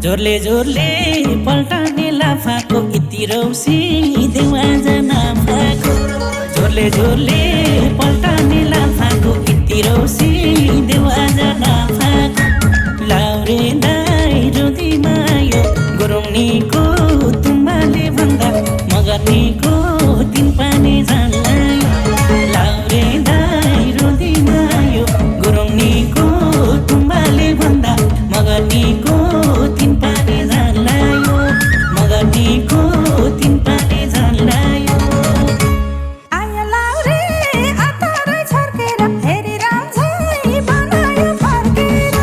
जोरले जोरले पल्टाने लाफाको यति रौसी देवाज नाफाको जोरले जोरले पल्टाने लाफाको यति रौसी देवाज नाफाको लाउरे दाइ रुदी मायो गुरुङनीको तुम्बाले भन्दा मगर्नीको तिन पानी जान्लायो लाउरे दाइ रुदी मायो गुरुङनीको तुम्बाले भन्दा मगर्नीको तिन पानी जान्लायो मगर्नीको तिन पानी जान्लायो आया लाउरे अतारै छर्केर फेरि राम्झै बनायो फर्केर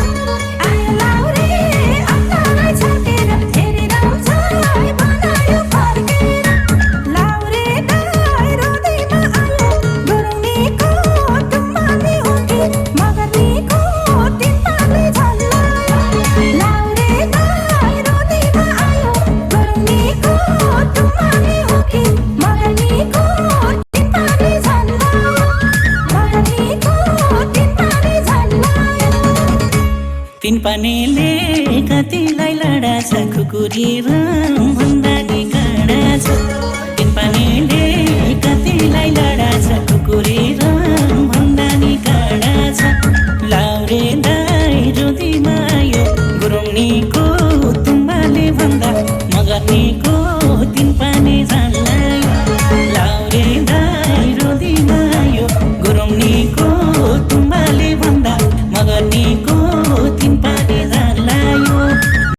आया लाउरे अतारै छर्केर फेरि राम्झै बनायो फर्केर लाउरे दाइ रोदैमा आयो गुरुङनीको तुम्बाले हो कि मगर्नीको तिन पानी जान्लायो लाउरे दाइ रोदैमा आयो गुरुङनीको तुम्बाले हो कि मगर्नीको तिन पानी जान्लायो मगर्नीको तिन पानी जान्लायो तिन पानीले कतिलाई लडाछ खुकुरी राम भन्दा नि काँडा छ तिन पानीले कतिलाई लडाछ खुकुरी राम भन्दा नि काँडा छ लाउरे दाइ रुदी मायो गुरुङनीको तुम्बाले भन्दा मगर्नीको